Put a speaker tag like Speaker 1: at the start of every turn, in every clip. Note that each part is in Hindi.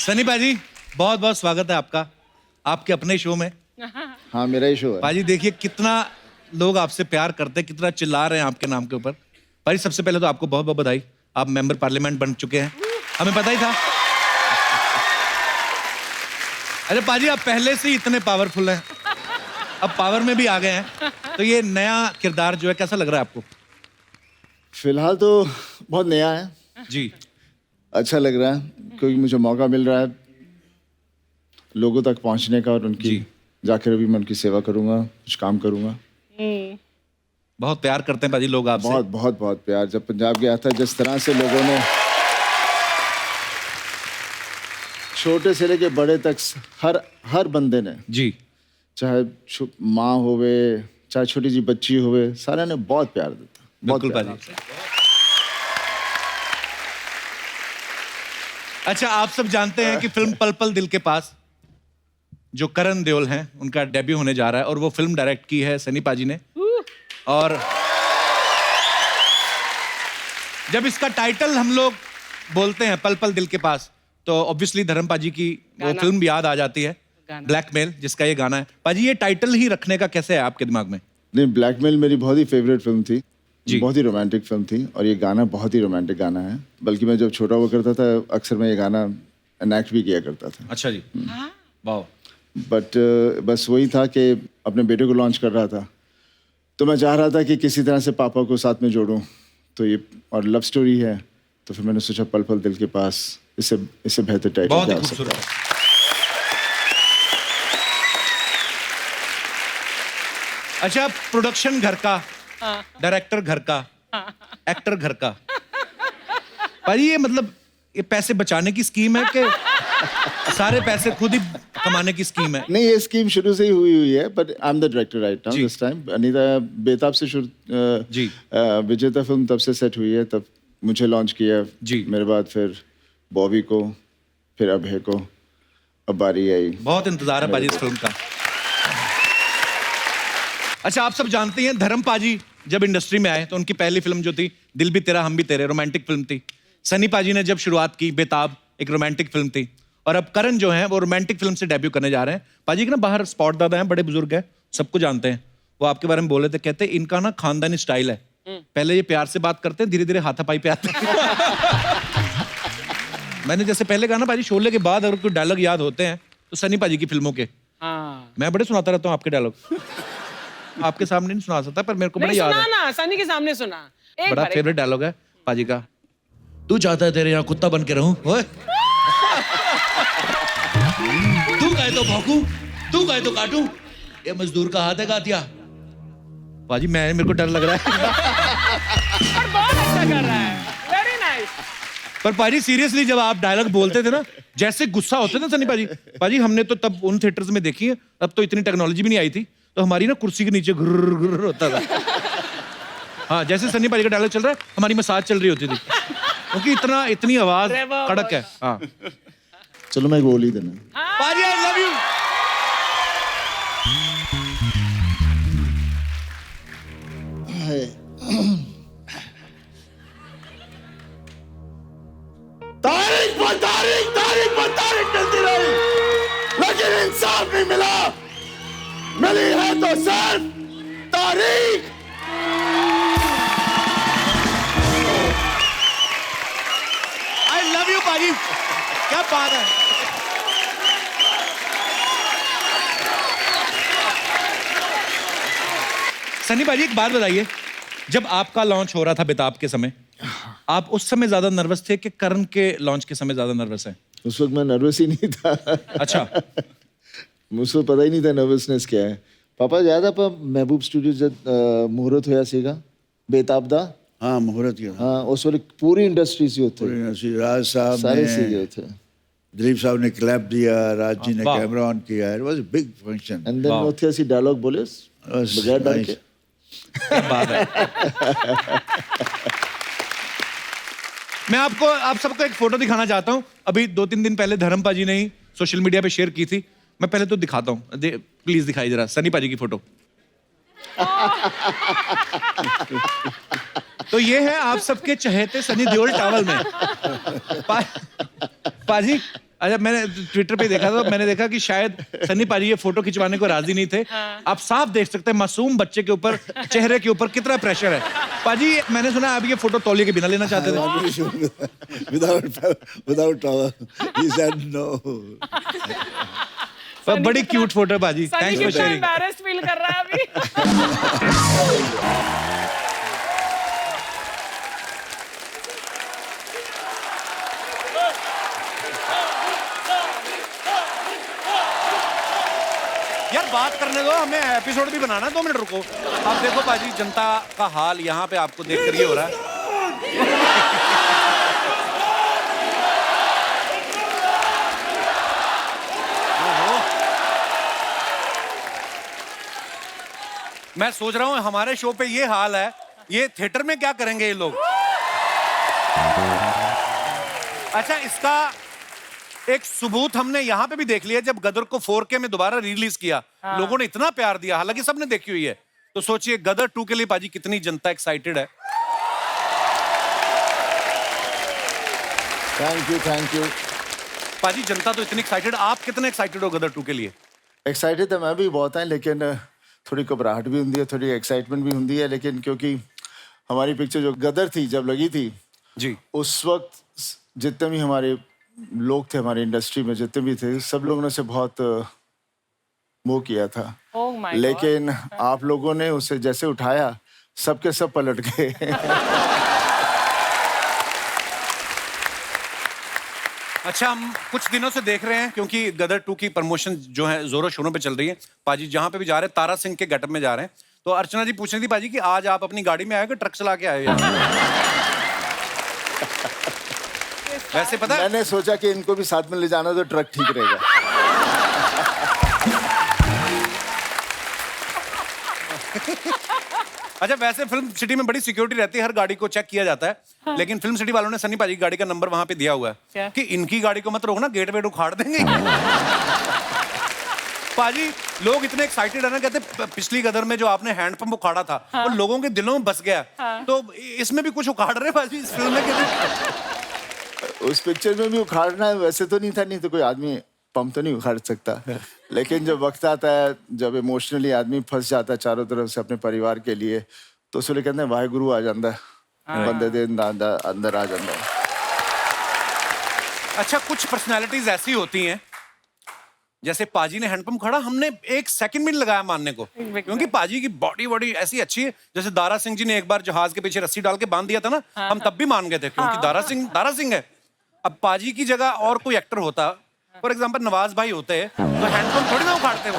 Speaker 1: सनी पाजी बहुत बहुत स्वागत है आपका आपके अपने शो में।
Speaker 2: हाँ मेरा ही शो है।
Speaker 1: पाजी देखिए कितना लोग आपसे प्यार करते हैं, कितना चिल्ला रहे हैं आपके नाम के ऊपर। पाजी सबसे पहले तो आपको बहुत बहुत बधाई, आप मेंबर पार्लियामेंट बन चुके हैं, हमें पता ही था। अरे पाजी आप पहले से ही इतने पावरफुल हैं, अब पावर में भी आ गए हैं, तो ये नया किरदार जो है कैसा लग रहा है आपको?
Speaker 2: फिलहाल तो बहुत नया है
Speaker 1: जी।
Speaker 2: अच्छा लग रहा है क्योंकि मुझे मौका मिल रहा है लोगों तक पहुंचने का और उनकी जाकर अभी मैं उनकी सेवा करूंगा, कुछ काम करूंगा।
Speaker 1: बहुत प्यार करते हैं पाजी लोग आपसे।
Speaker 2: बहुत बहुत बहुत प्यार। जब पंजाब गया था जिस तरह से लोगों ने छोटे से लेके बड़े तक हर बंदे ने
Speaker 1: जी
Speaker 2: चाहे माँ होवे चाहे छोटी सी बच्ची होवे सारे ने बहुत प्यार देता।
Speaker 1: बिल्कुल पाजी। अच्छा आप सब जानते हैं कि फिल्म पल पल दिल के पास जो करण देओल हैं उनका डेब्यू होने जा रहा है और वो फिल्म डायरेक्ट की है सनी पाजी ने। और जब इसका टाइटल हम लोग बोलते हैं पल पल दिल के पास तो ऑब्वियसली धर्म पाजी की वो फिल्म भी याद आ जाती है, ब्लैकमेल, जिसका ये गाना है। पाजी ये टाइटल ही रखने का कैसे है आपके दिमाग में?
Speaker 2: नहीं, ब्लैकमेल मेरी बहुत ही फेवरेट फिल्म थी,
Speaker 1: बहुत
Speaker 2: ही रोमांटिक फिल्म थी और ये गाना बहुत ही रोमांटिक गाना है। बल्कि मैं जब छोटा हुआ करता था अक्सर मैं ये गाना एनैक्ट भी किया करता था।
Speaker 1: अच्छा जी, वाह।
Speaker 2: बट बस वही था कि अपने बेटे को लॉन्च कर रहा था तो मैं चाह रहा था कि किसी तरह से पापा को साथ में जोड़ूं, तो ये और लव स्टोरी है तो फिर मैंने सोचा पल पल दिल के पास, इससे बेहतर टाइटल
Speaker 1: बहुत
Speaker 2: क्या
Speaker 1: ही
Speaker 2: हो सकता
Speaker 1: खूबसूरत।
Speaker 2: है।
Speaker 1: अच्छा प्रोडक्शन घर का, डायरेक्टर घर का, एक्टर घर का। पाजी ये मतलब ये पैसे बचाने की स्कीम है कि सारे पैसे खुद ही कमाने की स्कीम है?
Speaker 2: नहीं, ये स्कीम शुरू से ही हुई है but I am the director right now this time. Anita बेताब से
Speaker 1: जी।
Speaker 2: विजेता फिल्म तब से सेट हुई है, तब मुझे लॉन्च किया
Speaker 1: जी।
Speaker 2: मेरे बाद फिर बॉबी को, फिर अभय को, अब बारी आई।
Speaker 1: बहुत इंतजार है पाजी इस फिल्म का। अच्छा आप सब जानते हैं धर्म पाजी जब इंडस्ट्री में आए तो उनकी पहली फिल्म जो थी दिल भी तेरा हम भी तेरे, रोमांटिक फिल्म थी। सनी पाजी ने जब शुरुआत की बेताब एक रोमांटिक फिल्म थी और अब करण जो है वो रोमांटिक फिल्म से डेब्यू करने जा रहे हैं। पाजी के ना बाहर स्पॉट दादा हैं, बड़े बुजुर्ग हैं, सबको जानते हैं, वो आपके बारे में बोले थे, कहते इनका ना खानदानी स्टाइल है, पहले ये प्यार से बात करते हैं, धीरे धीरे हाथापाई पे आते हैं। मैंने जैसे पहले कहा ना पाजी शोले के बाद अगर कोई डायलॉग याद होते हैं तो सनी पाजी की फिल्मों के। मैं बड़े सुनाता रहता हूँ आपके डायलॉग, आपके सामने नहीं सुना सकता पर मेरे को बड़ा याद है
Speaker 3: ना, सनी के सामने सुना।
Speaker 1: बड़ा फेवरेट डायलॉग है पाजी का, तू चाहता है तेरे यहाँ कुत्ता बन के रहूं, ओए तू कहे तो भौंकूं, तू कहे तो काटूं, ये मजदूर का हाथ है गातिया। पाजी मेरे को डर लग रहा है।
Speaker 3: और बहुत अच्छा कर रहा है, वेरी नाइस।
Speaker 1: पर पाजी सीरियसली जब आप डायलॉग बोलते थे ना, जैसे गुस्सा होते थे ना सनी पाजी हमने तो तब उन थिएटर्स में देखी है, अब तो इतनी टेक्नोलॉजी भी नहीं आई थी, तो हमारी ना कुर्सी के नीचे गुर्र गुर्र होता था। हाँ जैसे सनी पाजी का डायलॉग चल रहा है हमारी मसाज चल रही होती थी, क्योंकि इतनी आवाज कड़क है। हाँ
Speaker 2: चलो मैं गोली देना।
Speaker 1: पाजी आई लव यू।
Speaker 2: तारीख पर तारीख, तारीख पर तारीख मिलती रही लेकिन इंसाफ नहीं मिला, मिली है तो सिर्फ तारीख।
Speaker 1: आई लव यू पाजी, क्या बात है। सनी पाजी एक बात बताइए, जब आपका लॉन्च हो रहा था बेताब के समय, आप उस समय ज्यादा नर्वस थे कि करण के लॉन्च के समय ज्यादा नर्वस हैं?
Speaker 2: उस वक्त मैं नर्वस ही नहीं था।
Speaker 1: अच्छा
Speaker 2: मुझको पता ही नहीं था नर्वसनेस क्या है। पापा याद आप महबूब स्टूडियो जब मुहूर्त होया सीगा बेताब दा?
Speaker 4: हाँ मुहूर्त किया।
Speaker 2: हाँ उस वेले पूरी इंडस्ट्री से होते
Speaker 4: राज साहब
Speaker 2: सारे सीगे होते,
Speaker 4: दिलीप साहब ने क्लैप दिया, राज जी ने कैमरा ऑन किया, it was a big function.
Speaker 2: And then होते ऐसी डायलॉग बोले बगैर डर के।
Speaker 1: क्या बात है। मैं आप सबको एक फोटो दिखाना चाहता हूं, अभी 2-3 दिन पहले धर्म पाजी ने ही सोशल मीडिया पे शेयर की थी, मैं पहले तो दिखाता हूं, प्लीज दिखाई जरा सनी पाजी की फोटो। तो ये है आप सबके चहेते सनी देओल टॉवल में। पाजी अच्छा, मैंने ट्विटर पे देखा था, मैंने देखा कि शायद सन्नी पाजी ये फोटो खिंचवाने को राजी नहीं थे। आप साफ देख सकते हैं मासूम बच्चे के ऊपर, चेहरे के ऊपर कितना प्रेशर है। पाजी, मैंने सुना आप ये फोटो तौलिए के बिना लेना चाहते थे।
Speaker 4: without towel. He said no.
Speaker 1: पर बड़ी क्यूट फोटो है पाजी, thanks for sharing.
Speaker 3: Embarrassed feel कर रहा है अभी।
Speaker 1: यार बात करने दो, हमें एपिसोड भी बनाना है, 2 मिनट रुको। अब देखो पाजी, जनता का हाल यहाँ पे आपको देख कर ये हो रहा है। मैं सोच रहा हूँ हमारे शो पे ये हाल है, ये थिएटर में क्या करेंगे ये लोग। अच्छा, इसका एक सबूत हमने यहाँ पे भी देख लिया, जब गदर को 4K में दोबारा रिलीज किया, लोगों ने इतना प्यार दिया, हालांकि सबने देखी हुई है। तो सोचिए गदर 2 के लिए पाजी कितनी जनता एक्साइटेड है।
Speaker 2: Thank you.
Speaker 1: पाजी जनता तो इतनी एक्साइटेड, आप कितने एक्साइटेड हो गदर 2 के लिए?
Speaker 2: एक्साइटेड तो मैं भी बहुत है, लेकिन थोड़ी घबराहट भी होती है, थोड़ी एक्साइटमेंट भी होती है, लेकिन क्योंकि हमारी पिक्चर जो गदर थी जब लगी थी
Speaker 1: जी,
Speaker 2: उस वक्त जितने भी हमारे लोग थे, हमारी इंडस्ट्री में जितने भी थे, सब लोगों ने उसे बहुत वो किया था।
Speaker 3: Oh my God.
Speaker 2: लेकिन आप लोगों ने उसे जैसे उठाया, सबके सब पलट गए।
Speaker 1: अच्छा, हम कुछ दिनों से देख रहे हैं, क्योंकि गदर 2 की प्रमोशन जो है जोरों शोरों पे चल रही है। पाजी जहां पे भी जा रहे हैं, तारा सिंह के गेटअप में जा रहे हैं। तो अर्चना जी पूछ रही थी पाजी कि आज आप अपनी गाड़ी में आए हो कि ट्रक चला के आए हो? वैसे पता है,
Speaker 2: मैंने सोचा कि इनको भी साथ में ले जाना तो ट्रक ठीक रहेगा।
Speaker 1: अच्छा वैसे फिल्म सिटी में बड़ी सिक्योरिटी रहती है, हर गाड़ी को चेक किया जाता है। हाँ। लेकिन फिल्म सिटी वालों ने सन्नी पाजी की गाड़ी का नंबर वहां पे दिया हुआ है
Speaker 3: क्या?
Speaker 1: कि इनकी गाड़ी को मत रोकना, गेट वेट उखाड़ देंगे। पाजी लोग इतने एक्साइटेड है ना, कहते पिछली गदर में जो आपने हैंडपंप उखाड़ा था, हाँ। वो लोगों के दिलों में बस गया। हाँ। तो इसमें भी कुछ उखाड़ रहे पाजी इस फिल्म में?
Speaker 2: उस पिक्चर में भी उखाड़ना है, वैसे तो नहीं था, नहीं तो कोई आदमी पंप तो नहीं उखाड़ सकता। लेकिन जब वक्त आता है, जब इमोशनली आदमी फंस जाता है चारों तरफ से अपने परिवार के लिए, तो उसमें कहते हैं वाहेगुरु आ जाता है, बंदे दे अंदर आ जाता है।
Speaker 1: अच्छा, कुछ पर्सनालिटीज ऐसी होती हैं, जैसे पाजी ने हैंडपंप खड़ा, हमने 1 सेकंड भी नहीं लगाया मानने को, क्योंकि पाजी की बॉडी ऐसी अच्छी है। जैसे दारा सिंह जी ने एक बार जहाज के पीछे रस्सी डाल के बांध दिया था ना, हम तब भी मान गए थे, क्योंकि दारा सिंह है। अब पाजी की जगह और कोई एक्टर होता, फॉर एग्जाम्पल नवाज भाई होते, तो हैंडपंप थोड़ी ना उखाड़ते।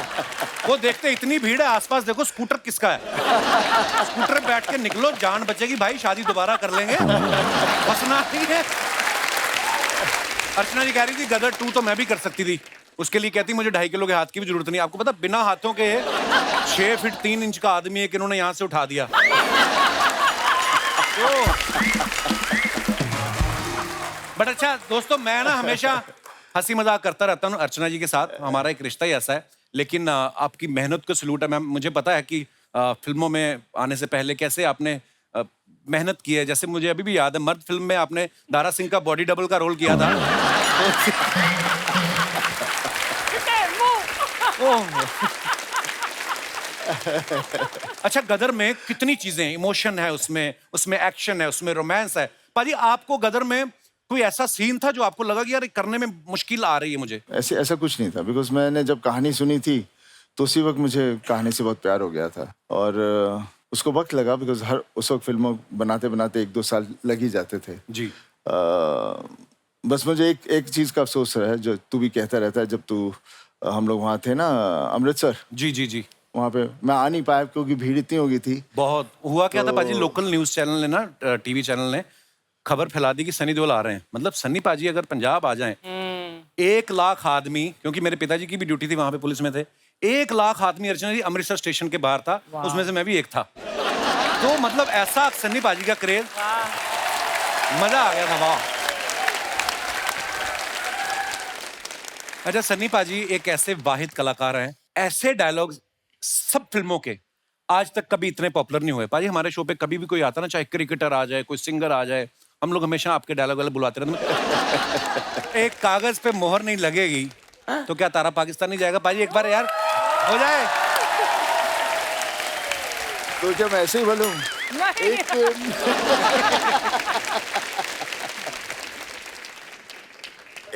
Speaker 1: वो देखते इतनी भीड़ है आसपास, देखो स्कूटर किसका है, स्कूटर पे बैठ के निकलो, जान बचेगी भाई, शादी दोबारा कर लेंगे, फंसना नहीं है। अर्चना जी कह रही थी गदर 2 तो मैं भी कर सकती थी, उसके लिए कहती मुझे 2.5 किलो के हाथ की भी जरूरत नहीं। आपको पता, बिना हाथों के 6 फीट 3 इंच का आदमी एक इन्होंने यहां से उठा दिया। बट अच्छा दोस्तों, मैं ना हमेशा हंसी मजाक करता रहता हूँ अर्चना जी के साथ, हमारा एक रिश्ता ही ऐसा है। लेकिन आपकी मेहनत को सलूट है मैम। मुझे पता है कि फिल्मों में आने से पहले कैसे आपने मेहनत की है। जैसे मुझे अभी भी याद है, मर्द फिल्म में आपने दारा सिंह का बॉडी डबल का रोल किया था। अच्छा, गदर में कितनी चीजें, इमोशन है उसमें एक्शन है, उसमें रोमांस है। पाजी आपको गदर में कोई ऐसा सीन था जो आपको लगा कि यार करने में मुश्किल आ रही है मुझे?
Speaker 2: ऐसा कुछ नहीं था, बिकॉज मैंने जब कहानी सुनी थी तो उसी वक्त मुझे कहानी से बहुत प्यार हो गया था, और उसको वक्त लगा, बिकॉज उस वक्त फिल्मों बनाते बनाते 1-2 साल लग ही जाते थे
Speaker 1: जी।
Speaker 2: बस मुझे एक चीज का अफसोस है, जो तू भी कहता रहता है, जब तू हम लोग वहाँ थे ना अमृतसर,
Speaker 1: जी
Speaker 2: वहाँ पे मैं आ नहीं पाया क्योंकि भीड़ इतनी हो गई थी। बहुत
Speaker 1: हुआ क्या था पाजी, लोकल न्यूज चैनल ने ना, टीवी चैनल ने खबर फैला दी कि सनी देओल आ रहे हैं। मतलब सनी पाजी अगर पंजाब आ जाएं, 1 लाख आदमी, क्योंकि मेरे पिताजी की भी ड्यूटी थी वहां पे, पुलिस में थे, 1 लाख आदमी अर्चना जी अमृतसर स्टेशन के बाहर था, उसमें से मैं भी एक था। तो मतलब ऐसा सन्नी पाजी का क्रेज, मजा आ गया था, वाह। अच्छा, सन्नी पाजी एक ऐसे वाहिद कलाकार हैं, ऐसे डायलॉग्स सब फिल्मों के आज तक कभी इतने पॉपुलर नहीं हुए। पाजी हमारे शो पे कभी भी कोई आता ना, चाहे क्रिकेटर आ जाए, कोई सिंगर आ जाए, हम लोग हमेशा आपके डायलॉग वाले बुलाते रहते। एक कागज पे मोहर नहीं लगेगी तो क्या तारा पाकिस्तान नहीं जाएगा? पाजी एक बार यार हो जाए।
Speaker 2: तो क्या मैं ऐसे ही बोलूं?
Speaker 3: नहीं।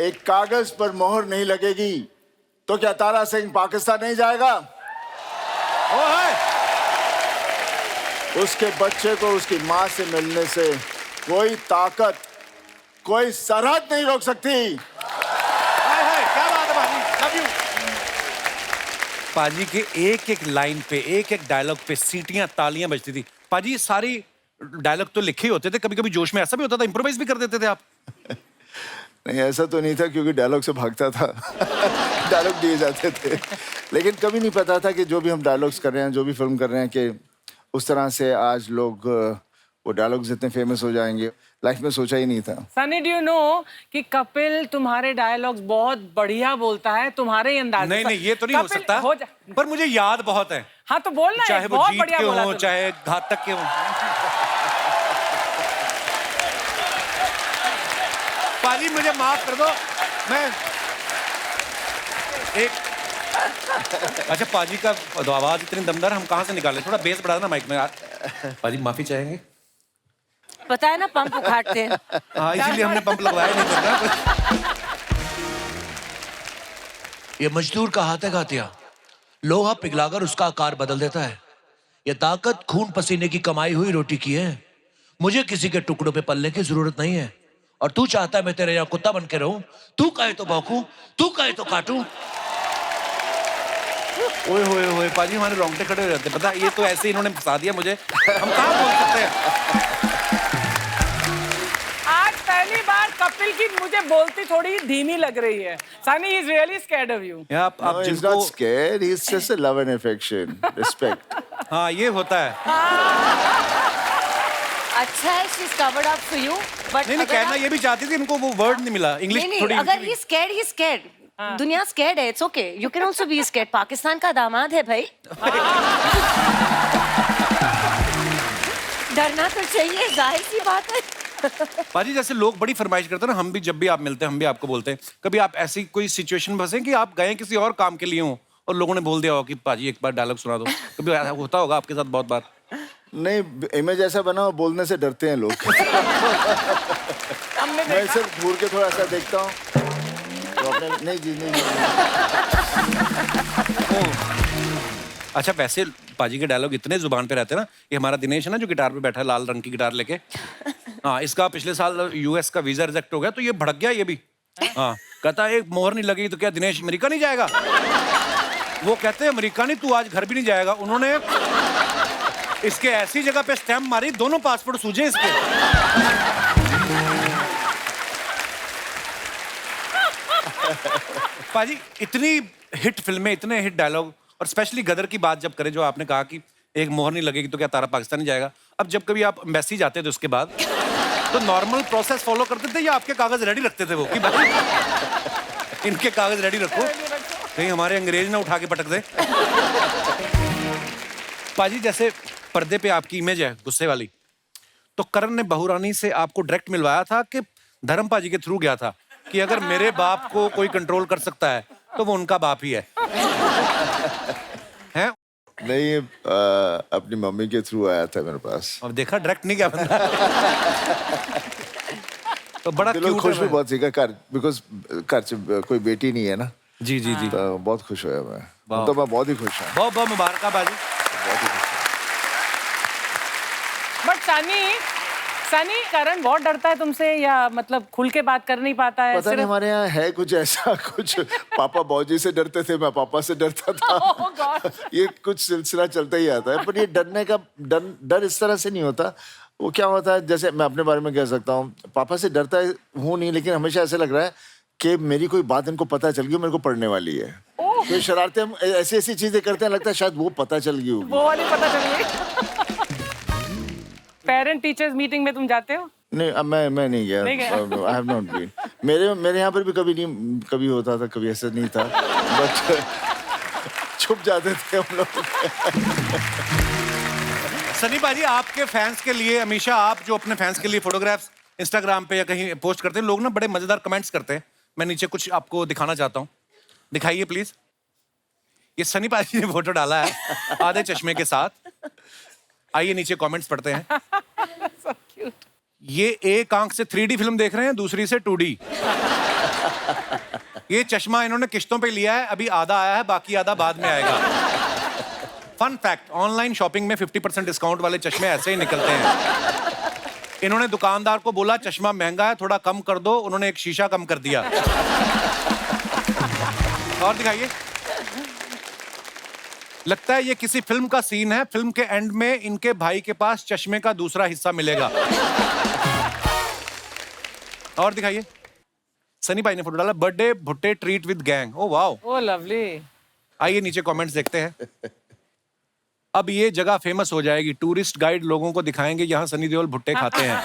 Speaker 2: एक कागज पर मोहर नहीं लगेगी तो क्या तारा सिंह पाकिस्तान नहीं जाएगा?
Speaker 1: ओ है।
Speaker 2: उसके बच्चे को उसकी माँ से मिलने से कोई ताकत, कोई सरहद नहीं रोक सकती।
Speaker 1: हाय हाय, क्या बात है पाजी, लव यू। पाजी के एक एक लाइन पे, एक एक डायलॉग पे सीटियां, तालियां बजती थी। पाजी सारी डायलॉग तो लिखे ही होते थे, कभी कभी जोश में ऐसा भी होता था इम्प्रोवाइज भी कर देते थे आप?
Speaker 2: नहीं, ऐसा तो नहीं था क्योंकि डायलॉग से भागता था। डायलॉग दिए जाते थे, लेकिन कभी नहीं पता था कि जो भी हम डायलॉग्स कर रहे हैं, जो भी फिल्म कर रहे हैं, कि उस तरह से आज लोग वो डायलॉग्स इतने फेमस हो जाएंगे। लाइफ में सोचा ही नहीं था।
Speaker 3: सनी, डू यू नो कि कपिल तुम्हारे डायलॉग्स बहुत बढ़िया बोलता है, तुम्हारे ही अंदाज में।
Speaker 1: नहीं नहीं, ये तो नहीं हो
Speaker 3: कपिल,
Speaker 1: सकता, पर मुझे याद बहुत है।
Speaker 3: हाँ तो बोलना है,
Speaker 1: चाहे वो
Speaker 3: बहुत
Speaker 1: जीत
Speaker 3: बढ़िया
Speaker 1: के
Speaker 3: बोला
Speaker 1: हो,
Speaker 3: तुमने।
Speaker 1: चाहे घातक के हो। पाजी मुझे माफ कर दो, मैं एक अच्छा पाजी का आवाज इतनी दमदार, हम कहाँ से निकाले? थोड़ा बेस बढ़ा देना माइक में यार। पाजी माफी चाहेंगे?
Speaker 5: पता है ना, पंप उखाड़ते हैं।
Speaker 1: हाँ, इसीलिए हमने पंप लगवाया नहीं करना।
Speaker 6: ये मजदूर का हाथ है घातिया, लोहा पिघलाकर उसका आकार बदल देता है। ये ताकत खून पसीने की कमाई हुई रोटी की है। मुझे किसी के टुकड़ों पे पलने की जरूरत नहीं है। और तू चाहता है मैं तेरे यहाँ कुत्ता बन के रहूं? तू कहे तो भौंकूं, तू कहे तो काटूं।
Speaker 1: ओए होए होए, पाजी हमारे रोंगटे खड़े हो जाते हैं। पता, ये तो ऐसे इन्होंने फंसा दिया मुझे, हम कहाँ बोल सकते हैं।
Speaker 3: आज पहली बार कपिल की मुझे बोलती थोड़ी धीमी लग रही है। Sunny is really scared of you.
Speaker 1: आप
Speaker 2: No, he's
Speaker 1: जिनको
Speaker 2: not scared. He's just a love and affection, respect.
Speaker 1: हाँ ये होता है।
Speaker 5: अच्छा है, she's covered up for you, but
Speaker 1: नहीं नहीं,
Speaker 5: अगर
Speaker 1: कहना
Speaker 5: आप-
Speaker 1: ये भी चाहती थी, इनको वो वर्ड नहीं मिला इंग्लिश
Speaker 5: नहीं
Speaker 1: थोड़ी।
Speaker 5: नहीं, अगर he's scared, दुनिया scared है, it's okay. You can also be scared. Pakistan का दामाद है भाई। डरना तो चाहिए, जाहिर सी बात है।
Speaker 1: पाजी जैसे लोग बड़ी फरमाइश करते हैं ना, हम भी जब भी आप मिलते हैं हम भी आपको बोलते हैं, कभी आप ऐसी कोई सिचुएशन में फंसे कि आप गए किसी और काम के लिए हो और लोगों ने बोल दिया हो कि पाजी एक बार डायलॉग सुना दो? कभी ऐसा होता होगा आपके साथ बहुत बार?
Speaker 2: नहीं, इमेज ऐसा बना हो, बोलने से डरते हैं लोग। मैं सिर्फ घूर के थोड़ा सा देखता हूँ तो अपने नहीं जी नहीं।
Speaker 1: अच्छा वैसे पाजी के डायलॉग इतने जुबान पे रहते हैं ना। ये हमारा दिनेश है ना जो गिटार पे बैठा है, लाल रंग की गिटार लेके। हाँ, इसका पिछले साल यूएस का वीजा रिजेक्ट हो गया तो ये भड़क गया ये भी। हाँ, कहता है एक मोहर नहीं लगी तो क्या दिनेश अमेरिका नहीं जाएगा? वो कहते हैं अमेरिका नहीं, तू आज घर भी नहीं जाएगा। उन्होंने इसके ऐसी जगह पे स्टैम्प मारी, दोनों पासपोर्ट सूझे इसके। पाजी इतनी हिट फिल्में, इतने हिट डायलॉग, और स्पेशली गदर की बात जब करें, जो आपने कहा कि एक मोहर नहीं लगेगी तो क्या तारा पाकिस्तान नहीं जाएगा। अब जब कभी आप एम्बेसी जाते थे उसके बाद तो नॉर्मल प्रोसेस फॉलो करते थे या आपके कागज रेडी रखते थे वो कि भाई इनके कागज रेडी रखो कहीं हमारे अंग्रेज ना उठा के पटक दे? पाजी जैसे पर्दे पे आपकी इमेज है गुस्से वाली, तो करण ने बहू रानी से आपको डायरेक्ट मिलवाया था कि धर्म पाजी के थ्रू गया था कि अगर मेरे बाप को कोई कंट्रोल कर सकता है तो वो उनका बाप ही है? हैं?
Speaker 2: नहीं, अपनी मम्मी के थ्रू आया था मेरे पास।
Speaker 1: अब देखा डायरेक्ट नहीं क्या बंदा। तो बड़ा
Speaker 2: लोग
Speaker 1: क्यूट
Speaker 2: खुश भी
Speaker 1: है।
Speaker 2: बहुत सीखा घर, बिकॉज घर से कोई बेटी नहीं है ना।
Speaker 1: जी जी जी,
Speaker 2: तो बहुत खुश हुआ मैं। तो मैं बहुत ही खुश हूँ।
Speaker 1: बहुत बहुत मुबारक बाजी।
Speaker 2: बहुत ही खुश हूँ।
Speaker 3: बट सनी, करण बहुत डरता है तुमसे या मतलब खुल के बात कर नहीं पाता है?
Speaker 2: पता नहीं, हमारे यहाँ है कुछ ऐसा, कुछ पापा बाबूजी से डरते थे, मैं पापा से डरता था।
Speaker 3: Oh God.
Speaker 2: ये कुछ सिलसिला चलता ही आता है। पर ये डरने का डर इस तरह से नहीं होता। वो क्या होता है, जैसे मैं अपने बारे में कह सकता हूँ, पापा से डरता हूँ नहीं, लेकिन हमेशा ऐसे लग रहा है कि मेरी कोई बात इनको पता चल गई, मेरे को पढ़ने वाली है। तो शरारतें हम ऐसी ऐसी चीजें करते हैं, लगता है शायद वो पता चल गई होगी।
Speaker 3: वो वाली पता चल गई। पेरेंट टीचर्स मीटिंग में तुम जाते हो?
Speaker 2: नहीं, अब मैं नहीं गया।
Speaker 3: नहीं गया?
Speaker 2: I have not been. मेरे यहाँ पर भी कभी होता था, कभी ऐसा नहीं था, बट छुप जाते थे हम लोग।
Speaker 1: सनी पाजी आपके फैंस के लिए हमेशा आप जो अपने फैंस के लिए फोटोग्राफ्स इंस्टाग्राम पे या कहीं पोस्ट करते हैं लोग ना, बड़े मजेदार कमेंट्स करते हैं। मैं नीचे कुछ आपको दिखाना चाहता हूँ, दिखाइए प्लीज। ये सनी पाजी ने फोटो डाला है आधे चश्मे के साथ। आइए नीचे कमेंट्स पढ़ते हैं।
Speaker 3: So cute.
Speaker 1: ये एक आंख से 3D फिल्म देख रहे हैं, दूसरी से 2D। ये चश्मा इन्होंने किश्तों पे लिया है, अभी आधा आया है, बाकी आधा बाद में आएगा। फन फैक्ट, ऑनलाइन शॉपिंग में 50% डिस्काउंट वाले चश्मे ऐसे ही निकलते हैं। इन्होंने दुकानदार को बोला चश्मा महंगा है, थोड़ा कम कर दो, उन्होंने एक शीशा कम कर दिया। और दिखाइए। लगता है ये किसी फिल्म का सीन है। फिल्म के एंड में इनके भाई के पास चश्मे का दूसरा हिस्सा मिलेगा। और दिखाइए। सनी भाई ने फोटो डाला, बर्थडे भुट्टे treat with gang. Oh wow,
Speaker 3: Oh, lovely.
Speaker 1: आइए नीचे कमेंट्स देखते हैं। अब ये जगह फेमस हो जाएगी, टूरिस्ट गाइड लोगों को दिखाएंगे यहाँ सनी देओल भुट्टे खाते हैं।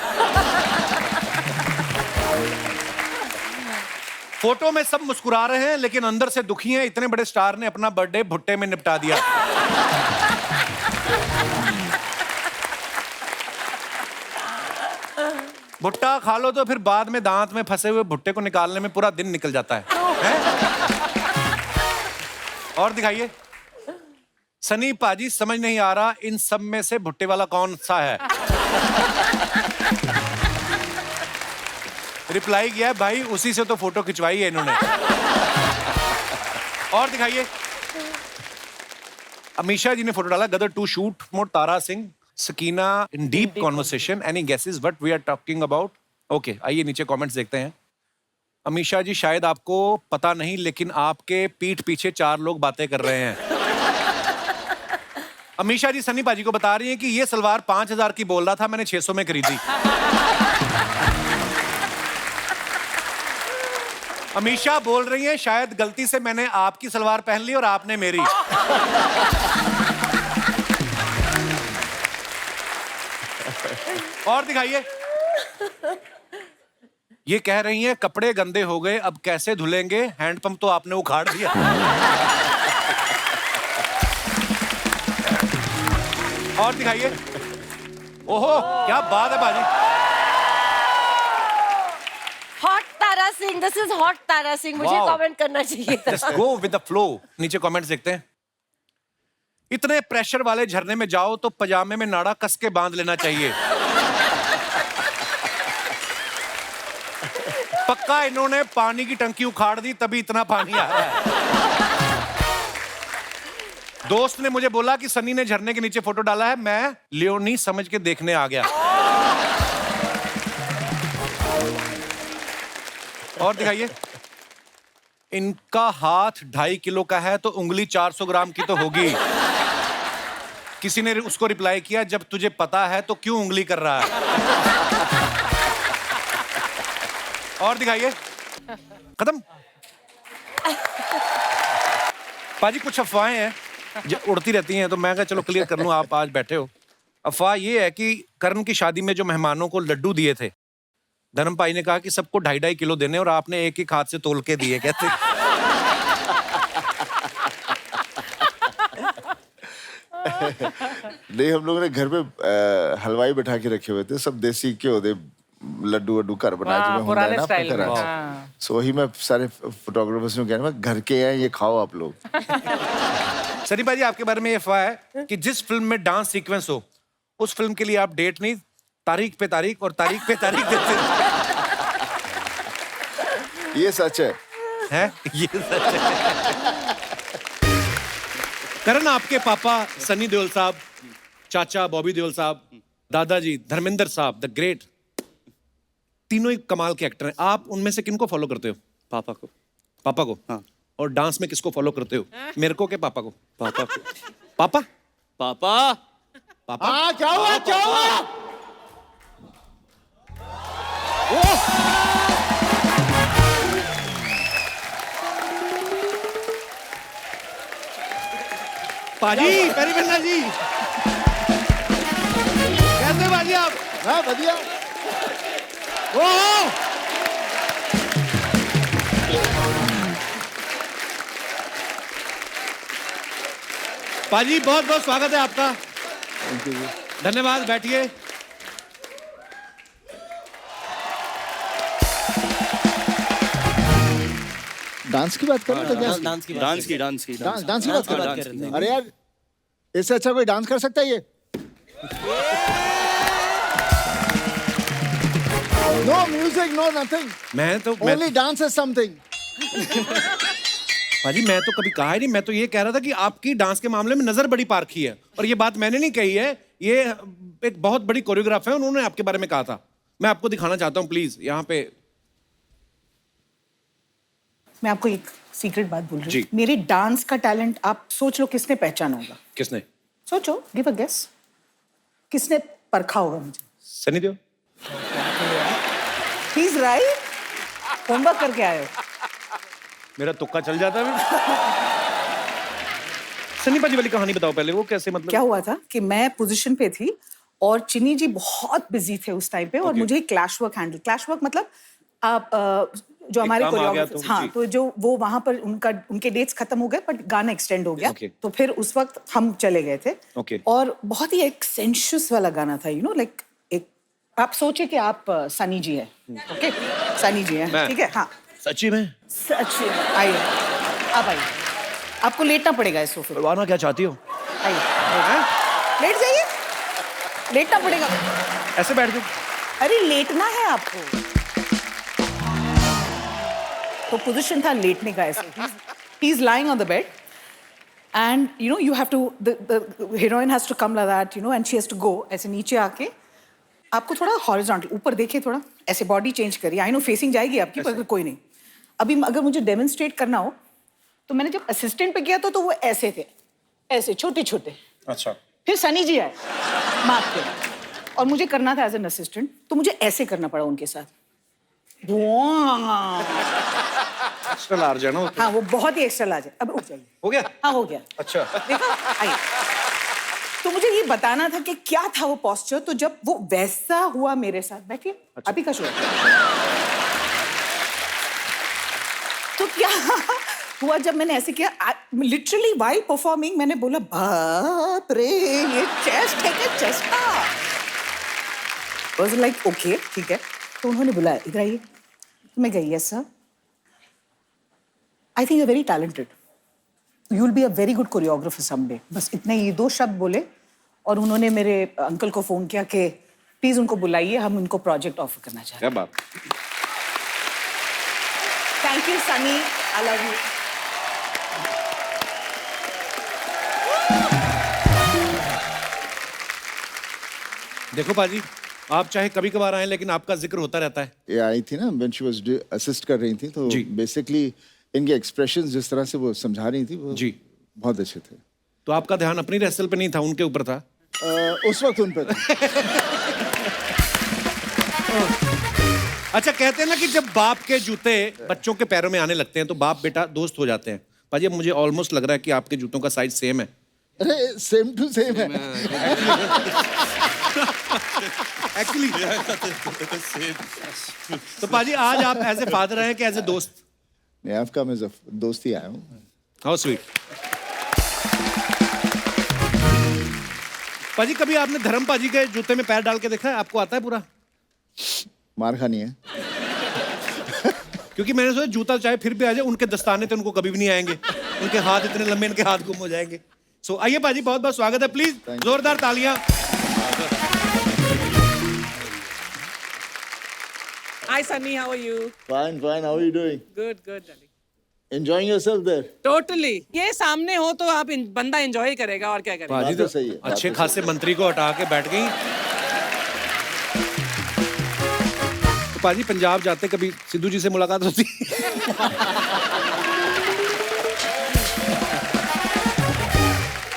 Speaker 1: फोटो में सब मुस्कुरा रहे हैं लेकिन अंदर से दुखी हैं, इतने बड़े स्टार ने अपना बर्थडे भुट्टे में निपटा दिया। भुट्टा खा लो तो फिर बाद में दांत में फंसे हुए भुट्टे को निकालने में पूरा दिन निकल जाता है? और दिखाइए। सनी पाजी समझ नहीं आ रहा इन सब में से भुट्टे वाला कौन सा है। रिप्लाई किया है, भाई उसी से तो फोटो खिंचवाई है इन्होंने। और दिखाइए। अमीशा जी ने फोटो डाला, Gadar two shoot more Tara Singh Sakina in deep conversation, any guesses what we are talking about? Okay, आइए नीचे कमेंट्स देखते हैं। अमीशा जी, शायद आपको पता नहीं लेकिन आपके पीठ पीछे 4 लोग बातें कर रहे हैं। अमीशा जी सनी पाजी को बता रही हैं कि ये सलवार 5000 की बोल रहा था, मैंने 600 में खरीदी। अमीशा बोल रही हैं शायद गलती से मैंने आपकी सलवार पहन ली और आपने मेरी। और दिखाइए। ये कह रही हैं कपड़े गंदे हो गए, अब कैसे धुलेंगे, हैंडपंप तो आपने उखाड़ दिया। और दिखाइए। ओहो, क्या बात है बाजी।
Speaker 5: Hot Tara Singh, this is hot Tara Singh, मुझे
Speaker 1: Wow.
Speaker 5: कमेंट करना चाहिए था।
Speaker 1: Just go with the flow. नीचे कमेंट्स देखते हैं। इतने प्रेशर वाले झरने में जाओ तो पजामे में नाड़ा कस के बांध लेना चाहिए। पक्का इन्होंने पानी की टंकी उखाड़ दी तभी इतना पानी आ रहा है। दोस्त ने मुझे बोला कि सनी ने झरने के नीचे फोटो डाला है, मैं लियोनी समझ के देखने आ गया। और दिखाइए। इनका हाथ 2.5 किलो का है तो उंगली 400 ग्राम की तो होगी। किसी ने उसको रिप्लाई किया, जब तुझे पता है तो क्यों उंगली कर रहा है। और दिखाइए। खत्म। पाजी कुछ अफवाहें हैं जो उड़ती रहती हैं, तो मैं कहा चलो क्लियर कर लूं, आप आज बैठे हो। अफवाह ये है कि करण की शादी में जो मेहमानों को लड्डू दिए थे, धर्म भाई ने कहा कि सबको 2.5 किलो देने और आपने एक ही हाथ से तोल के दिए। कहते
Speaker 2: नहीं, हम लोगों ने घर पे हलवाई बैठा के रखे हुए थे, सब देसी घ्यो दे लड्डू वड्डू घर बना
Speaker 3: हाँ,
Speaker 2: के
Speaker 3: पुराने स्टाइल में,
Speaker 2: में।
Speaker 3: हाँ।
Speaker 2: सो वही मैं सारे फोटोग्राफर्स को कहना, घर के हैं, ये खाओ आप लोग।
Speaker 1: सनी भाई आपके बारे में ये अफवाह है कि जिस फिल्म में डांस सीक्वेंस हो उस फिल्म के लिए आप डेट नहीं, तारीख पे तारीख और तारीख पे तारीख देते
Speaker 2: ये सच है।
Speaker 1: हैं? ये सच है। करण, आपके पापा सनी देओल साहब, चाचा बॉबी देओल साहब, दादाजी धर्मेंद्र साहब द ग्रेट, तीनों ही कमाल के एक्टर हैं। आप उनमें से किनको फॉलो करते हो?
Speaker 7: पापा को।
Speaker 1: पापा को?
Speaker 7: हाँ।
Speaker 1: और डांस में किसको फॉलो करते हो? मेरे को के पापा को?
Speaker 7: पापा को।
Speaker 1: पापा?
Speaker 7: पापा।
Speaker 1: पापा?
Speaker 2: हाँ, क्या हुआ, क्या हुआ?
Speaker 1: पाजी, पेरीबन्ना जी, कैसे बाजी आप?
Speaker 2: हाँ, बढ़िया।
Speaker 1: ओह! पाजी बहुत बहुत स्वागत है आपका। धन्यवाद, बैठिए।
Speaker 2: डांस की बात कर रहे थे क्या?
Speaker 7: डांस की
Speaker 2: डांस की बात कर रहे थे। अरे यार, इससे अच्छा कोई डांस कर सकता है ये? No music, no nothing, only dance is something.
Speaker 1: पाजी मैं तो कभी कहा ही नहीं, मैं तो ये कह रहा था कि आपकी डांस के मामले में नजर बड़ी पारखी है, और ये बात मैंने नहीं कही है, ये एक बहुत बड़ी कोरियोग्राफर है, उन्होंने आपके बारे में कहा था। मैं आपको दिखाना चाहता हूँ, प्लीज यहाँ पे।
Speaker 8: मैं आपको एक सीक्रेट बात बोल रही
Speaker 1: जी।
Speaker 8: हूँ, मेरी डांस का टैलेंट आप सोच लो किसने पहचाना होगा?
Speaker 1: किसने?
Speaker 8: सोचो, गिव अ गेस, किसने परखा होगा मुझे?
Speaker 1: Sunny Deol.
Speaker 8: He is right, homework करके आए हो।
Speaker 1: मेरा तुक्का चल जाता है। सनी पाजी वाली कहानी बताओ पहले, वो कैसे, मतलब
Speaker 8: क्या हुआ था कि मैं पोजीशन पे थी और चिनी जी बहुत बिजी थे उस टाइम पे, और मुझे क्लैश वर्क मतलब आप जो हमारे
Speaker 1: काम आ गया
Speaker 8: कोरियोग्राफर्स,
Speaker 1: तो,
Speaker 8: हाँ,
Speaker 1: जी।
Speaker 8: तो जो वो वहां पर उनके डेट्स खत्म हो गए, बट गाना एक्सटेंड हो गया।
Speaker 1: Okay.
Speaker 8: तो फिर उस वक्त हम चले गए थे।
Speaker 1: Okay.
Speaker 8: और बहुत ही एक सेंशुअस वाला गाना था, लाइक एक, आप सोचे कि आप सनी जी है, ओके, सनी जी है,
Speaker 1: मैं?
Speaker 8: ठीक है, हाँ,
Speaker 1: सच्ची में?
Speaker 8: सच, आइए, आप आइए, आपको लेटना पड़ेगा इस सोफे पे।
Speaker 1: करवाना क्या चाहती हो?
Speaker 8: आइए, लेट जाइए, लेटना पड़ेगा।
Speaker 1: ऐसे बैठ जाओ।
Speaker 8: अरे लेटना है आपको, तो पोजीशन था लेटने का ऐसे। He is lying on the bed and you have to, the heroine has to come like that, and she has to go ऐसे नीचे आके, आपको थोड़ा हॉरिजॉन्टल ऊपर देखिए, थोड़ा ऐसे बॉडी चेंज करिए। आई नो फेसिंग जाएगी आपकी, पर कोई नहीं। अभी अगर मुझे डेमोन्स्ट्रेट करना हो तो मैंने जब असिस्टेंट पे किया तो वो ऐसे थे, ऐसे छोटे छोटे।
Speaker 1: अच्छा।
Speaker 8: फिर सनी जी आए मार्क पे, और मुझे करना था एज एन असिस्टेंट, तो मुझे ऐसे करना पड़ा उनके साथ।
Speaker 1: एक्स्ट्रा लार्ज है ना वो तो।
Speaker 8: हाँ, वो बहुत ही एक्स्ट्रा लार्ज है। अब उठ जाइए।
Speaker 1: हो गया?
Speaker 8: हाँ, हो गया।
Speaker 1: अच्छा।
Speaker 8: देखा, आइए। तो मुझे ये बताना था कि क्या था वो पोस्चर, तो जब वो वैसा हुआ मेरे साथ, बैठिए, अभी का शो है। तो क्या हुआ जब मैंने ऐसे किया, लिटरली व्हाइल परफॉर्मिंग, मैंने बोला बाप रे, ये चेस्ट है क्या? चेस्ट था। वाज लाइक ओके, ठीक है। तो उन्होंने बुलाया, इधर आइए। मैं गई, yes sir, I think you are very talented, you will be a very good choreographer someday. बस इतने ये 2 शब्द बोले, और उन्होंने मेरे अंकल को फोन किया कि प्लीज उनको बुलाइए, हम उनको प्रोजेक्ट ऑफर करना चाहते हैं।
Speaker 1: क्या बात।
Speaker 8: Thank you Sunny, I love you.
Speaker 1: देखो पाजी, आप चाहे कभी कभार आए, लेकिन आपका जिक्र होता रहता है।
Speaker 2: ये आई थी ना, व्हेन शी वाज असिस्ट कर रही थी, तो
Speaker 1: जी।
Speaker 2: बेसिकली इनके एक्सप्रेशंस जिस तरह से वो समझा रही थी, वो
Speaker 1: जी।
Speaker 2: बहुत अच्छे थे।
Speaker 1: तो आपका ध्यान अपनी रेसल पे नहीं था, उनके ऊपर था?
Speaker 2: उस वक्त उन पर
Speaker 1: अच्छा, कहते हैं ना कि जब बाप के जूते बच्चों के पैरों में आने लगते हैं तो बाप बेटा दोस्त हो जाते हैं। पाजी, अब मुझे ऑलमोस्ट लग रहा है कि आपके जूतों का साइज सेम है।
Speaker 2: अरे सेम टू सेम है
Speaker 1: एक्चुअली। तो पाजी, आज आप एज ए फादर हैं कि एज ए दोस्त?
Speaker 2: नहीं, आपका मैं दोस्ती आया हूँ।
Speaker 1: How sweet. पाजी, कभी आपने धर्म पाजी के जूते में पैर डाल के देखा है? आपको आता है पूरा?
Speaker 2: मार खानी है।
Speaker 1: क्योंकि मैंने सोचा जूता चाहे फिर भी आ जाए, उनके दस्ताने तो उनको कभी भी नहीं आएंगे, उनके हाथ इतने लंबे, इनके हाथ गुम हो जाएंगे। सो आइए पाजी, बहुत बहुत स्वागत है, प्लीज जोरदार तालियां।
Speaker 3: Hi Sunny, how are you?
Speaker 2: Fine, fine. How are you doing?
Speaker 3: Good, good, darling.
Speaker 2: Enjoying yourself there?
Speaker 3: Totally. ये सामने हो तो आप बंदा एंजॉय करेगा, और क्या करेगा।
Speaker 1: पाजी
Speaker 2: बात तो सही है, बात
Speaker 1: अच्छे
Speaker 2: तो
Speaker 1: खासे मंत्री को हटा के बैठ गई। तो पाजी, पंजाब जाते कभी सिद्धू जी से मुलाकात होती?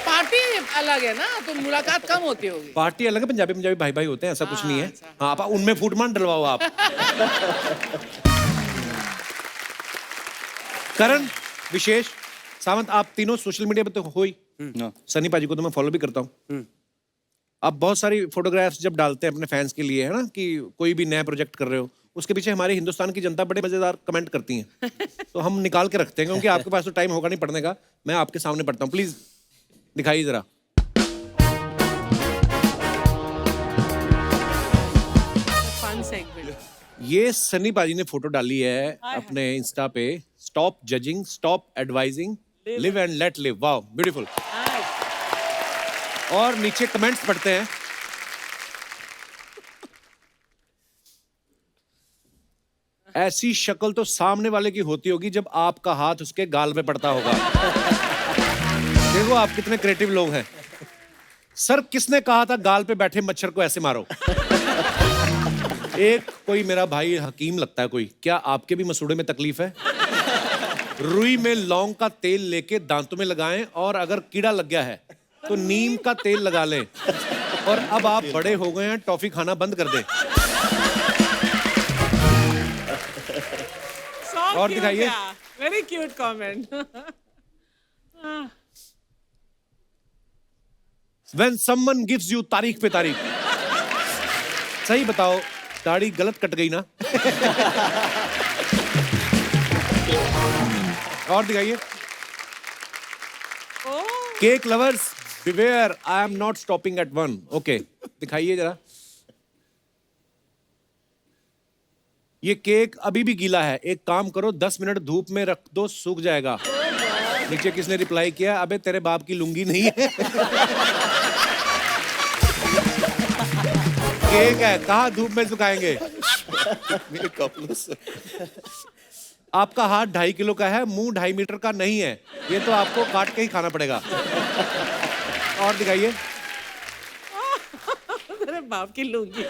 Speaker 3: पार्टी अलग है ना, तो मुलाकात कम होती होगी।
Speaker 1: पार्टी अलग है, पंजाबी भाई भाई होते हैं, ऐसा कुछ नहीं है। हाँ, आप उनमें फूट मान डलवाओ आप। करण, विशेष, सावंत, आप तीनों सोशल मीडिया पे तो हो ही। सनी पाजी को तो मैं फॉलो भी करता हूँ। आप बहुत सारी फोटोग्राफ्स जब डालते हैं अपने फैंस के लिए, है ना, कि कोई भी नया प्रोजेक्ट कर रहे हो, उसके पीछे हमारे हिंदुस्तान की जनता बड़े मजेदार कमेंट करती है। तो हम निकाल के रखते हैं, क्योंकि आपके पास तो टाइम होगा नहीं पढ़ने का। मैं आपके सामने पढ़ता हूँ, प्लीज दिखाइए जरा।
Speaker 3: Fun segment.
Speaker 1: ये सनी पाजी ने फोटो डाली है अपने इंस्टा पे, stop judging, stop advising, live and let live. Wow, beautiful. और नीचे कमेंट्स पढ़ते हैं। ऐसी शक्ल तो सामने वाले की होती होगी जब आपका हाथ उसके गाल में पड़ता होगा। देखो आप कितने क्रिएटिव लोग हैं। सर, किसने कहा था गाल पे बैठे मच्छर को ऐसे मारो? एक कोई मेरा भाई हकीम लगता है कोई, क्या आपके भी मसूड़े में तकलीफ है? रुई में लौंग का तेल लेके दांतों में लगाएं, और अगर कीड़ा लग गया है तो नीम का तेल लगा लें। और अब आप बड़े हो गए हैं, टॉफी खाना बंद कर दें। और दिखाइए।
Speaker 3: Very cute comment.
Speaker 1: When someone gives you तारीख पे तारीख। सही बताओ, दाढ़ी गलत कट गई ना? और दिखाइए। Cake lovers beware, I am not stopping eight 1। Okay, दिखाइए जरा। ये केक अभी भी गीला है, एक काम करो 10 मिनट धूप में रख दो, सूख जाएगा। नीचे किसने रिप्लाई किया? अबे तेरे बाप की लुंगी नहीं है। केक है, कहाँ धूप में सुखाएंगे?
Speaker 7: मेरे कपड़ों से।
Speaker 1: आपका हाथ 2.5 किलो का है, मुंह 2.5 मीटर का नहीं है। ये तो आपको काट के ही खाना पड़ेगा। और दिखाइए।
Speaker 3: तेरे बाप की लूंगी।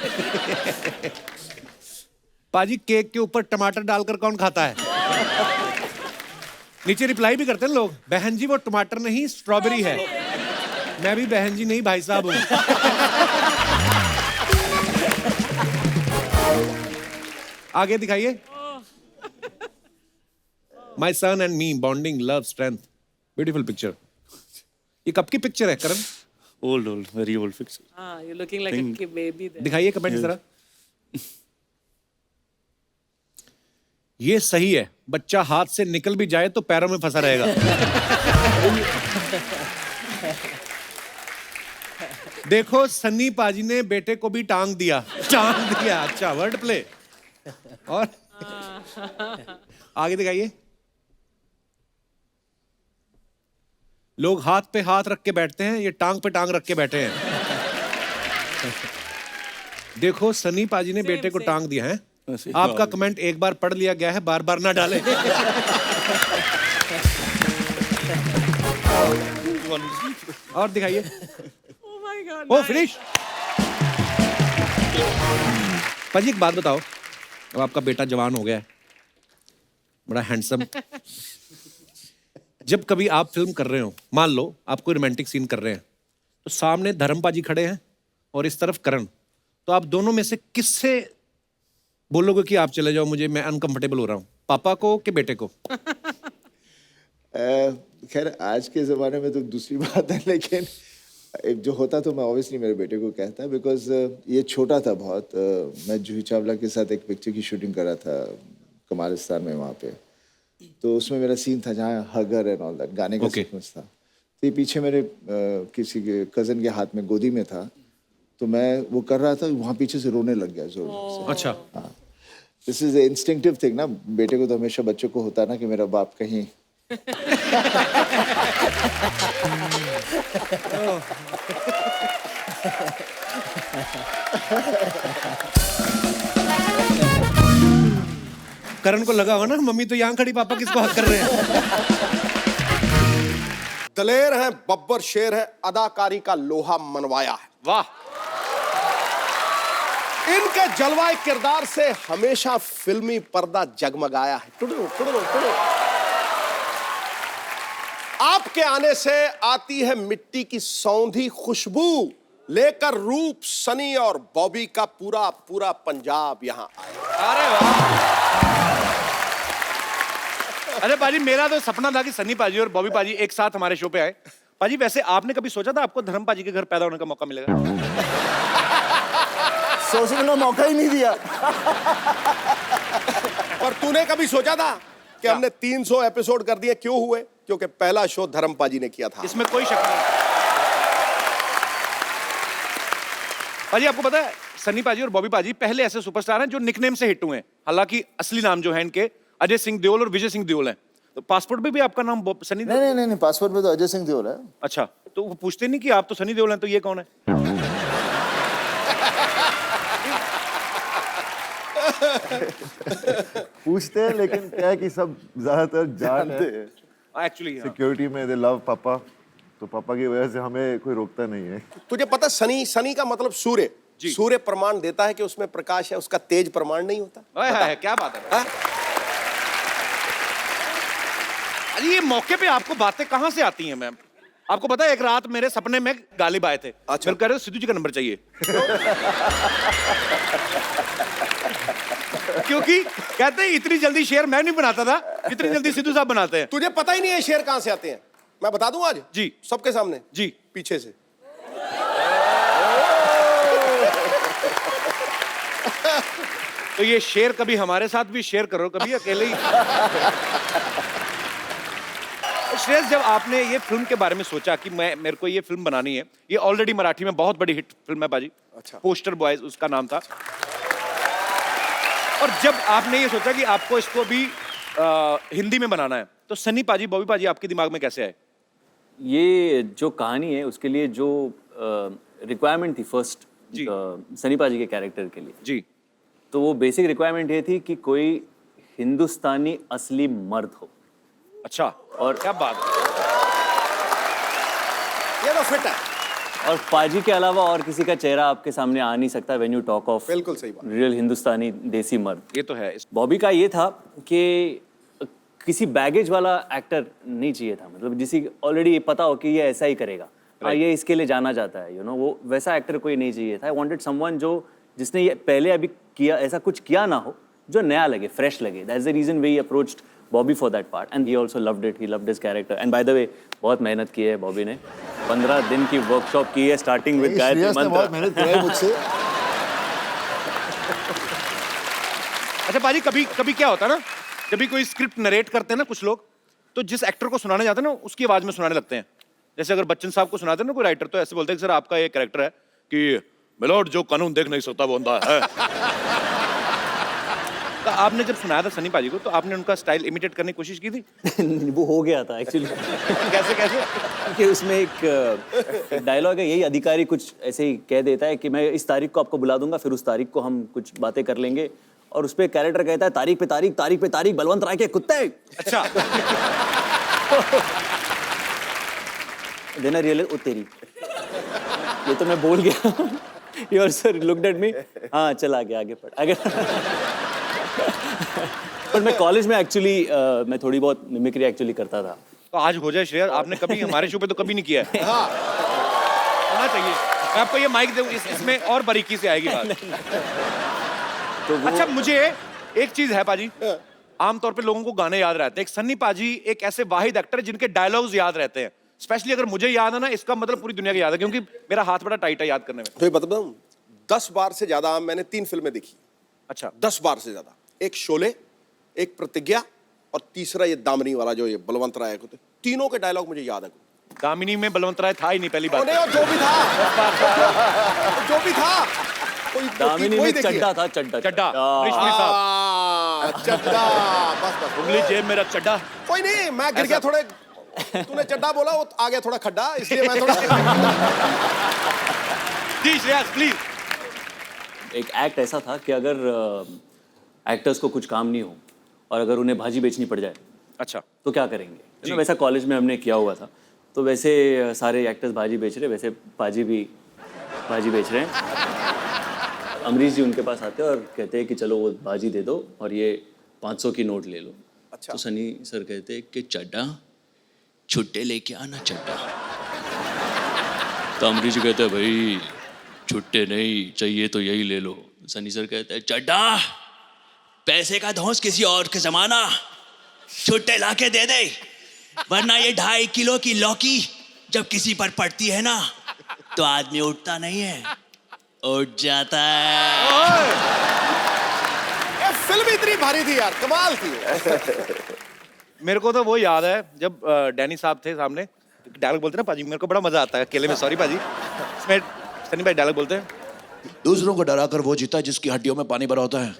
Speaker 1: पाजी, केक के ऊपर टमाटर डालकर कौन खाता है? नीचे रिप्लाई भी करते हैं लोग, बहन जी वो टमाटर नहीं स्ट्रॉबेरी है। मैं भी बहन जी नहीं भाई साहब हूं। आगे दिखाइए। My son and me bonding love strength. Beautiful picture. ये कब की पिक्चर है Karan?
Speaker 7: Old very old picture.
Speaker 3: हाँ, you're looking like a baby there.
Speaker 1: दिखाइए कमेंट जरा। ये सही है, बच्चा हाथ से निकल भी जाए तो पैरों में फंसा रहेगा। देखो सन्नी पाजी ने बेटे को भी टांग दिया। टांग दिया, अच्छा वर्ड प्ले। और आगे दिखाइए। लोग हाथ पे हाथ रख के बैठते हैं, ये टांग पे टांग रख के बैठे हैं। देखो सन्नी पाजी ने बेटे को टांग दिया है। आपका कमेंट एक बार पढ़ लिया गया है, बार बार ना डालें। और दिखाइए।
Speaker 3: Oh my God,
Speaker 1: oh
Speaker 3: nice.
Speaker 1: Finish. पाजी एक बात बताओ, अब आपका बेटा जवान हो गया है, बड़ा हैंडसम। जब कभी आप फिल्म कर रहे हो, मान लो आप कोई रोमांटिक सीन कर रहे हैं, तो सामने धर्म पाजी खड़े हैं और इस तरफ करण, तो आप दोनों में से किससे बोलोगे कि आप चले जाओ, मुझे मैं अनकंफर्टेबल हो रहा हूँ, पापा को कि बेटे को?
Speaker 2: खैर आज के ज़माने में तो दूसरी बात है, लेकिन जो होता तो मैं ऑब्वियसली मेरे बेटे को कहता, बिकॉज ये छोटा था बहुत। मैं जूही चावला के साथ एक पिक्चर की शूटिंग कर रहा था कमालिस्तान में, वहाँ पे तो उसमें मेरा सीन था जहाँ हगर एंड ऑल दैट गाने का सीक्वेंस था। तो ये पीछे मेरे किसी के कज़न के हाथ में गोदी में था, तो मैं वो कर रहा था, वहाँ पीछे से रोने लग गया जोर से।
Speaker 1: अच्छा।
Speaker 2: हाँ, दिस इज इंस्टिंक्टिव थिंग ना, बेटे को तो हमेशा बच्चों को होता ना कि मेरा बाप कहीं
Speaker 1: करण को लगा होगा ना, मम्मी तो यहाँ खड़ी, पापा किसको हक कर रहे हैं?
Speaker 9: दलेर है, बब्बर शेर है, अदाकारी का लोहा मनवाया है।
Speaker 1: वाह।
Speaker 9: इनके जलवाए किरदार से हमेशा फिल्मी पर्दा जगमगाया है। टुडू टुडू टुडू। आपके आने से आती है मिट्टी की सौंधी खुशबू, लेकर रूप सनी और बॉबी का पूरा पूरा पंजाब यहाँ आया।
Speaker 1: अरे वाह। अरे पाजी, मेरा तो सपना था कि सन्नी पाजी और बॉबी पाजी एक साथ हमारे शो पे आए। पाजी वैसे आपने कभी सोचा था आपको धर्म पाजी के घर पैदा होने का मौका मिलेगा?
Speaker 2: सोचने का मौका ही नहीं दिया।
Speaker 9: और तूने कभी सोचा था कि हमने 300 एपिसोड कर दिए? क्यों हुए? क्योंकि पहला शो धर्म पाजी ने किया था।
Speaker 1: इसमें कोई शक नहीं। पाजी आपको पता है, सन्नी पाजी और बॉबी पाजी पहले ऐसे सुपरस्टार हैं जो निकनेम से हिट हुए हैं। हालांकि असली नाम जो है इनके अजय सिंह देओल और विजय सिंह देओल हैं। पासपोर्ट पे भी आपका नाम सनी देओल?
Speaker 2: नहीं, पासपोर्ट में तो अजय सिंह देओल है।
Speaker 1: अच्छा, तो वो पूछते नहीं कि आप तो सनी देओल हैं, तो ये कौन है?
Speaker 10: पूछते हैं, लेकिन क्या है कि सब ज्यादातर जानते हैं।
Speaker 1: एक्चुअली
Speaker 10: सिक्योरिटी में दे लव पापा, तो पापा की वजह से हमें कोई रोकता नहीं है।
Speaker 9: तुझे पता सनी का मतलब सूर्य। सूर्य प्रमाण देता है कि उसमें प्रकाश है, उसका तेज प्रमाण नहीं होता।
Speaker 1: है, क्या बात है?
Speaker 9: हाँ?
Speaker 1: अरे ये मौके पे आपको बातें कहाँ से आती हैं मैम? आपको पता है एक रात मेरे सपने में गालिब आए थे।
Speaker 9: अच्छा।
Speaker 1: कह रहे सिद्धू जी का नंबर चाहिए। क्योंकि कहते हैं इतनी जल्दी शेयर मैं नहीं बनाता था, इतनी जल्दी सिद्धू साहब बनाते हैं।
Speaker 9: तुझे पता ही नहीं है शेर कहां से आते हैं। मैं बता दूं आज
Speaker 1: जी,
Speaker 9: सबके सामने
Speaker 1: जी,
Speaker 9: पीछे से।
Speaker 1: तो ये शेर कभी हमारे साथ भी शेयर करो, कभी अकेले ही। श्रेयस, जब आपने ये फिल्म के बारे में सोचा कि मेरे को ये फिल्म बनानी है, ये ऑलरेडी मराठी में बहुत बड़ी हिट फिल्म है बाजी।
Speaker 9: अच्छा।
Speaker 1: पोस्टर बॉयज उसका नाम था। और जब आपने ये सोचा कि आपको इसको भी हिंदी में बनाना है, तो सनी पाजी, बॉबी पाजी आपके दिमाग में कैसे आए?
Speaker 11: ये जो कहानी है उसके लिए जो रिक्वायरमेंट थी फर्स्ट सनी पाजी के कैरेक्टर के लिए
Speaker 1: जी,
Speaker 11: तो वो बेसिक रिक्वायरमेंट ये थी कि कोई हिंदुस्तानी असली मर्द हो।
Speaker 1: अच्छा,
Speaker 11: और
Speaker 1: क्या बात है,
Speaker 9: ये तो फिट है।
Speaker 11: और पाजी के अलावा और किसी का चेहरा आपके सामने आ नहीं सकता व्हेन यू टॉक ऑफ
Speaker 9: बिल्कुल सही बात।
Speaker 11: रियल हिंदुस्तानी देसी मर्द।
Speaker 1: ये तो है।
Speaker 11: बॉबी का ये था कि किसी बैगेज वाला एक्टर नहीं चाहिए था, मतलब जिसे ऑलरेडी पता हो कि ये ऐसा ही करेगा, हाँ ये इसके लिए जाना जाता है, वो वैसा एक्टर कोई नहीं चाहिए था। आई वांटेड समवन जिसने ये पहले अभी किया, ऐसा कुछ किया ना हो, जो नया लगे, फ्रेश लगे। That's the reason we approached Bobby for that part and he also loved it, he loved his character. And by the way बहुत मेहनत की है बॉबी ने, 15 दिन की वर्कशॉप की है, स्टार्टिंग विद गायत्री मंत्र।
Speaker 2: बहुत मेहनत की है मुझसे।
Speaker 1: अच्छा पाजी, कभी क्या होता है ना, जब भी कोई स्क्रिप्ट नरेट करते हैं ना कुछ लोग, तो जिस एक्टर को सुनाने जाते हैं ना उसकी आवाज में सुनाने लगते हैं। जैसे अगर बच्चन साहब को सुनाते हैं ना कोई राइटर, तो ऐसे बोलते हैं कि सर आपका ये कैरेक्टर है कि मिलोड जो कानून देख नहीं सकता वो अंधा है। तो आपने जब सुनाया था सनी पाजी को, तो आपने उनका स्टाइल इमिटेट करने की कोशिश की थी?
Speaker 11: वो हो गया था एक्चुअली।
Speaker 1: कैसे?
Speaker 11: कि उसमें एक डायलॉग है, यही अधिकारी कुछ ऐसे ही कह देता है कि मैं इस तारीख को आपको बुला दूंगा, फिर उस तारीख को हम कुछ बातें कर लेंगे, और उस पे कैरेक्टर कहता है तारीख पे तारीख, तारीख पे तारीख, बलवंत राय के कुत्ते।
Speaker 1: अच्छा।
Speaker 11: देना रियल ओ तेरी, ये तो मैं बोल गया। Your sir looked at me, हाँ चल आगे पढ़। पर मैं कॉलेज में एक्चुअली मैं थोड़ी बहुत मिमिक्री एक्चुअली करता था।
Speaker 1: तो आज हो जाए श्रेया, आपने कभी हमारे शो पे तो कभी नहीं किया है। हाँ। होना चाहिए। मैं आपको ये माइक दूं, इसमें और बारीकी से आएगी बात।
Speaker 11: तो
Speaker 1: अच्छा, मुझे एक चीज है पाजी, आमतौर पे लोगों को गाने याद रहते हैं, एक सन्नी पाजी एक ऐसे वाहिद एक्टर है जिनके डायलॉग्स याद रहते हैं। स्पेशली अगर मुझे याद है ना, इसका मतलब पूरी दुनिया को याद है, क्योंकि मेरा हाथ बड़ा टाइट है याद करने में।
Speaker 9: तो ये बताऊं, 10 बार से ज्यादा मैंने 3 फिल्में देखी।
Speaker 1: अच्छा।
Speaker 9: 10 बार से ज्यादा। एक शोले, एक प्रतिज्ञा, और तीसरा ये दामिनी वाला जो ये बलवंत राय को, तीनों के डायलॉग मुझे याद है।
Speaker 1: दामिनी में बलवंत राय था ही नहीं, पहली बात।
Speaker 9: और जो भी था
Speaker 11: दामिनी में चड्डा था, चड्डा।
Speaker 1: रेशमी साहब,
Speaker 9: चड्डा, बस
Speaker 1: उंगली जेब मेरा चड्डा।
Speaker 9: कोई नहीं, मैं गिर गया थोड़े, तूने चड्डा बोला, वो आ गया थोड़ा खड्डा, इसलिए मैं थोड़ा।
Speaker 1: जी श्रेयस प्लीज।
Speaker 11: एक एक्ट ऐसा था कि अगर एक्टर्स को कुछ काम नहीं हो और अगर उन्हें भाजी बेचनी पड़ जाए, अच्छा, तो क्या करेंगे? वैसा कॉलेज में हमने किया हुआ था, तो वैसे सारे एक्टर्स भाजी बेच रहे, वैसे पाजी भी भाजी बेच रहे हैं। अमरीश जी उनके पास आते हैं और कहते हैं कि चलो वो भाजी दे दो और ये 500 की नोट ले लो। अच्छा। तो सनी सर कहते हैं कि चड्डा छुट्टे लेके आना चड्डा। तो अमरीश जी कहते हैं भाई छुट्टे नहीं चाहिए तो यही ले लो। सनी सर कहते हैं चड्डा पैसे का धौंस किसी और के जमाना, छुट्टे लाके दे दे, वरना ये 2.5 किलो की लौकी जब किसी पर पड़ती है ना तो आदमी उठता नहीं है, उठ जाता है।
Speaker 9: ये फिल्म इतनी भारी थी यार, कमाल थी।
Speaker 1: मेरे को तो वो याद है जब डैनी साहब थे सामने, डायलॉग बोलते ना पाजी, मेरे को बड़ा मजा आता है अकेले में। सॉरी पाजी, इसमें सनी भाई डायलॉग बोलते हैं,
Speaker 6: दूसरों को डराकर वो जीता जिसकी हड्डियों में पानी भरा होता है।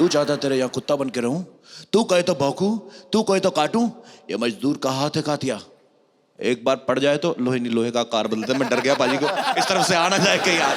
Speaker 6: तू चाहता तेरे यहाँ कुत्ता बन के रहूं? तू कहे तो भौंकूं, तू कहे तो काटूं? ये मजदूर का हाथ है कातिया। एक बार पड़ जाए तो लोहे नहीं लोहे का कार बदलते। मैं डर गया पाजी को इस तरफ से आना जाए कहीं यार।